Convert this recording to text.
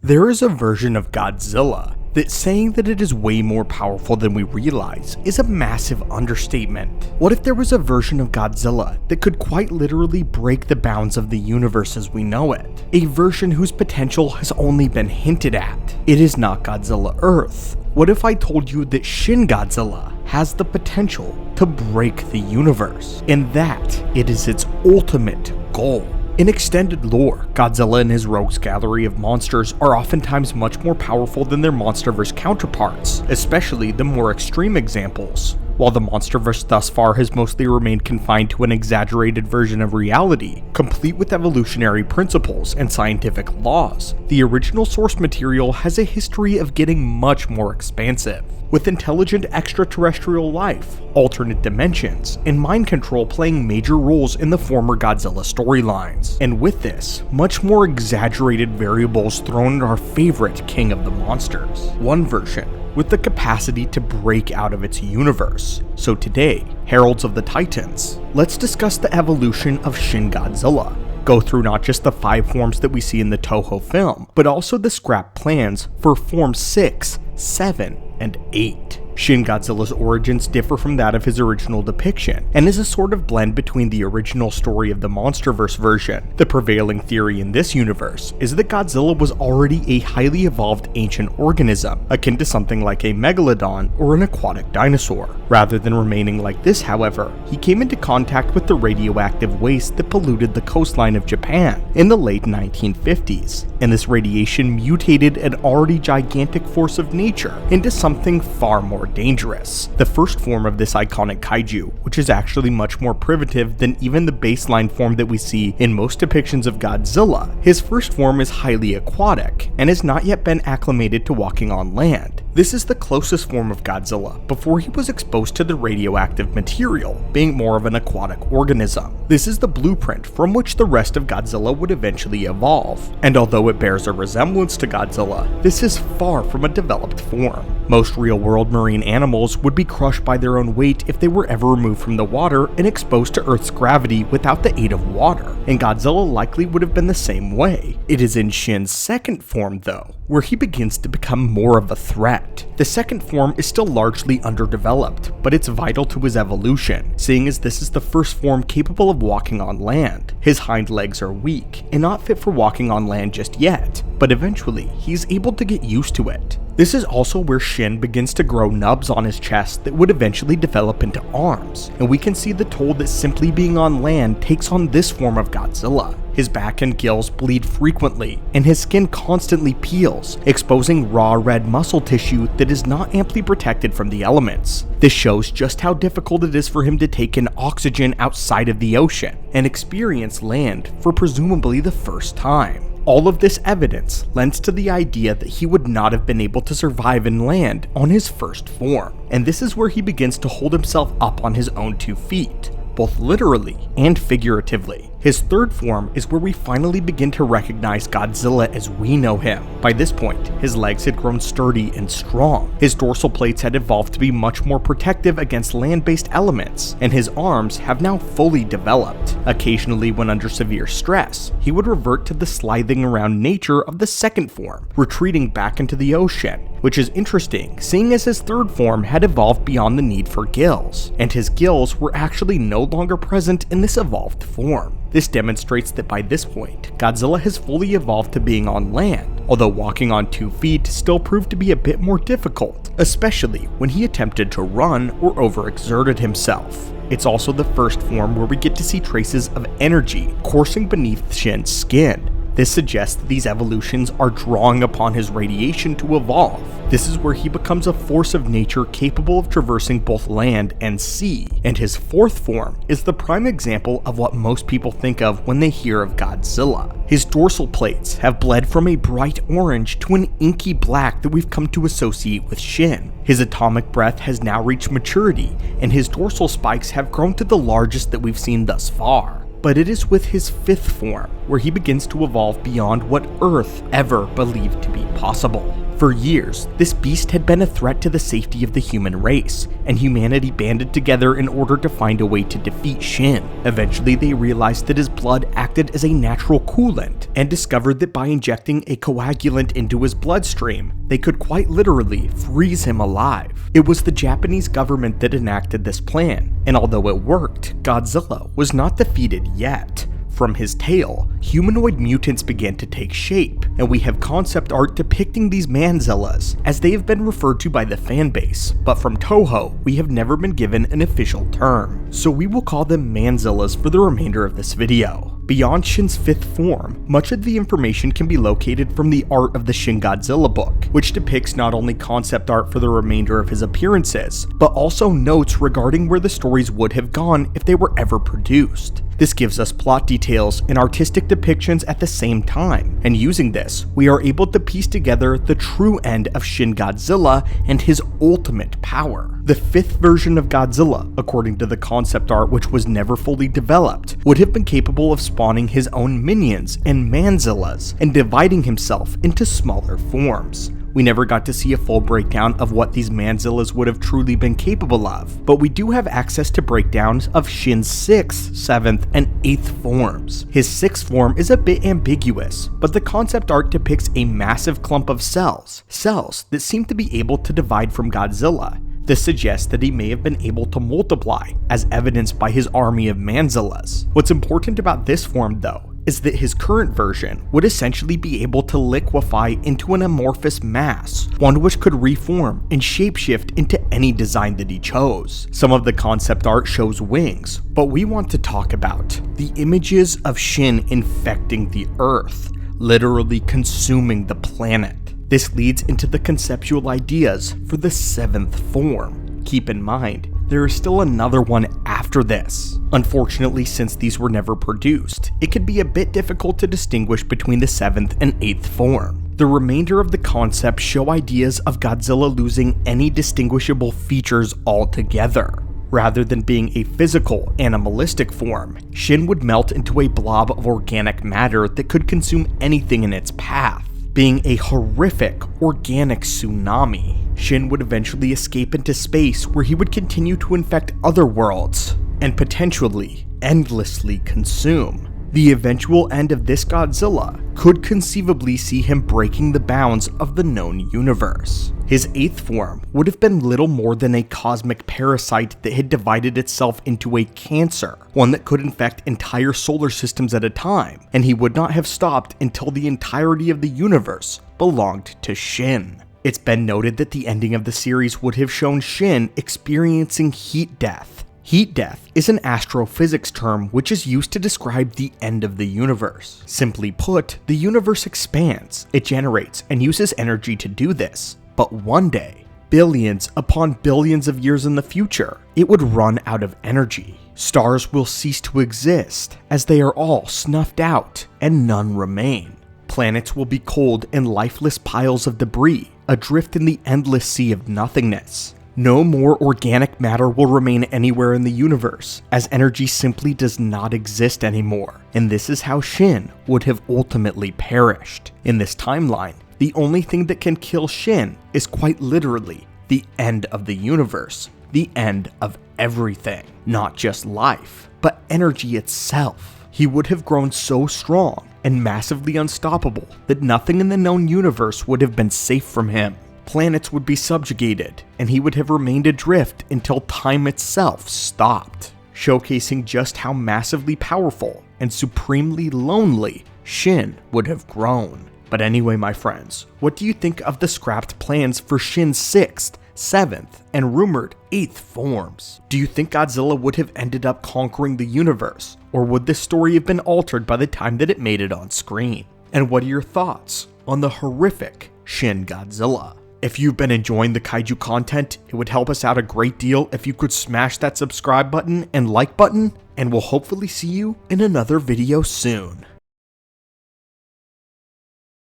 There is a version of Godzilla that saying that it is way more powerful than we realize is a massive understatement. What if there was a version of Godzilla that could quite literally break the bounds of the universe as we know it? A version whose potential has only been hinted at. It is not Godzilla Earth. What if I told you that Shin Godzilla has the potential to break the universe, and that it is its ultimate goal? In extended lore, Godzilla and his rogues gallery of monsters are oftentimes much more powerful than their MonsterVerse counterparts, especially the more extreme examples. While the MonsterVerse thus far has mostly remained confined to an exaggerated version of reality, complete with evolutionary principles and scientific laws, the original source material has a history of getting much more expansive, with intelligent extraterrestrial life, alternate dimensions, and mind control playing major roles in the former Godzilla storylines. And with this, much more exaggerated variables thrown at our favorite king of the monsters. One version with the capacity to break out of its universe. So today, Heralds of the Titans, let's discuss the evolution of Shin Godzilla. Go through not just the 5 forms that we see in the Toho film, but also the scrap plans for Form 6, 7, and 8. Shin Godzilla's origins differ from that of his original depiction, and is a sort of blend between the original story of the MonsterVerse version. The prevailing theory in this universe is that Godzilla was already a highly evolved ancient organism, akin to something like a megalodon or an aquatic dinosaur. Rather than remaining like this, however, he came into contact with the radioactive waste that polluted the coastline of Japan in the late 1950s, and this radiation mutated an already gigantic force of nature into something far more dangerous. The first form of this iconic kaiju, which is actually much more primitive than even the baseline form that we see in most depictions of Godzilla. His first form is highly aquatic, and has not yet been acclimated to walking on land. This is the closest form of Godzilla before he was exposed to the radioactive material, being more of an aquatic organism. This is the blueprint from which the rest of Godzilla would eventually evolve, and although it bears a resemblance to Godzilla, this is far from a developed form. Most real-world marine animals would be crushed by their own weight if they were ever removed from the water and exposed to Earth's gravity without the aid of water, and Godzilla likely would have been the same way. It is in Shin's second form, though, where he begins to become more of a threat. The second form is still largely underdeveloped, but it's vital to his evolution, seeing as this is the first form capable of walking on land. His hind legs are weak, and not fit for walking on land just yet, but eventually he's able to get used to it. This is also where Shin begins to grow nubs on his chest that would eventually develop into arms, and we can see the toll that simply being on land takes on this form of Godzilla. His back and gills bleed frequently, and his skin constantly peels, exposing raw red muscle tissue that is not amply protected from the elements. This shows just how difficult it is for him to take in oxygen outside of the ocean, and experience land for presumably the first time. All of this evidence lends to the idea that he would not have been able to survive in land on his first form, and this is where he begins to hold himself up on his own 2 feet, both literally and figuratively. His third form is where we finally begin to recognize Godzilla as we know him. By this point, his legs had grown sturdy and strong, his dorsal plates had evolved to be much more protective against land-based elements, and his arms have now fully developed. Occasionally, when under severe stress, he would revert to the slithing around nature of the second form, retreating back into the ocean, which is interesting, seeing as his third form had evolved beyond the need for gills, and his gills were actually no longer present in this evolved form. This demonstrates that by this point, Godzilla has fully evolved to being on land, although walking on 2 feet still proved to be a bit more difficult, especially when he attempted to run or overexerted himself. It's also the first form where we get to see traces of energy coursing beneath Shin's skin. This suggests that these evolutions are drawing upon his radiation to evolve. This is where he becomes a force of nature capable of traversing both land and sea, and his fourth form is the prime example of what most people think of when they hear of Godzilla. His dorsal plates have bled from a bright orange to an inky black that we've come to associate with Shin. His atomic breath has now reached maturity, and his dorsal spikes have grown to the largest that we've seen thus far. But it is with his fifth form where he begins to evolve beyond what Earth ever believed to be possible. For For years, this beast had been a threat to the safety of the human race, and humanity banded together in order to find a way to defeat Shin. Eventually, they realized that his blood acted as a natural coolant, and discovered that by injecting a coagulant into his bloodstream, they could quite literally freeze him alive. It was the Japanese government that enacted this plan, and although it worked, Godzilla was not defeated yet. From his tail, humanoid mutants began to take shape, and we have concept art depicting these Manzillas, as they have been referred to by the fanbase, but from Toho, we have never been given an official term, so we will call them Manzillas for the remainder of this video. Beyond Shin's 5th form, much of the information can be located from the art of the Shin Godzilla book, which depicts not only concept art for the remainder of his appearances, but also notes regarding where the stories would have gone if they were ever produced. This gives us plot details and artistic depictions at the same time, and using this, we are able to piece together the true end of Shin Godzilla and his ultimate power. The 5th version of Godzilla, according to the concept art which was never fully developed, would have been capable of spawning his own minions and Manzillas, and dividing himself into smaller forms. We never got to see a full breakdown of what these Manzillas would have truly been capable of, but we do have access to breakdowns of Shin's 6th, 7th, and 8th forms. His 6th form is a bit ambiguous, but the concept art depicts a massive clump of cells that seem to be able to divide from Godzilla. This suggests that he may have been able to multiply, as evidenced by his army of Manzillas. What's important about this form, though, is that his current version would essentially be able to liquefy into an amorphous mass, one which could reform and shapeshift into any design that he chose. Some of the concept art shows wings, but we want to talk about the images of Shin infecting the Earth, literally consuming the planet. This leads into the conceptual ideas for the 7th form. Keep in mind, there is still another one after this. Unfortunately, since these were never produced, it can be a bit difficult to distinguish between the 7th and 8th form. The remainder of the concept show ideas of Godzilla losing any distinguishable features altogether. Rather than being a physical, animalistic form, Shin would melt into a blob of organic matter that could consume anything in its path. Being a horrific, organic tsunami, Shin would eventually escape into space where he would continue to infect other worlds, and potentially, endlessly consume. The eventual end of this Godzilla could conceivably see him breaking the bounds of the known universe. His 8th form would have been little more than a cosmic parasite that had divided itself into a cancer, one that could infect entire solar systems at a time, and he would not have stopped until the entirety of the universe belonged to Shin. It's been noted that the ending of the series would have shown Shin experiencing heat death. Heat death is an astrophysics term which is used to describe the end of the universe. Simply put, the universe expands, it generates and uses energy to do this. But one day, billions upon billions of years in the future, it would run out of energy. Stars will cease to exist as they are all snuffed out and none remain. Planets will be cold and lifeless piles of debris, adrift in the endless sea of nothingness. No more organic matter will remain anywhere in the universe, as energy simply does not exist anymore, and this is how Shin would have ultimately perished. In this timeline, the only thing that can kill Shin is quite literally the end of the universe, the end of everything, not just life, but energy itself. He would have grown so strong and massively unstoppable that nothing in the known universe would have been safe from him. Planets would be subjugated, and he would have remained adrift until time itself stopped, showcasing just how massively powerful and supremely lonely Shin would have grown. But anyway, my friends, what do you think of the scrapped plans for Shin's 6th, 7th, and rumored 8th forms? Do you think Godzilla would have ended up conquering the universe, or would this story have been altered by the time that it made it on screen? And what are your thoughts on the horrific Shin Godzilla? If you've been enjoying the kaiju content, it would help us out a great deal if you could smash that subscribe button and like button, and we'll hopefully see you in another video soon.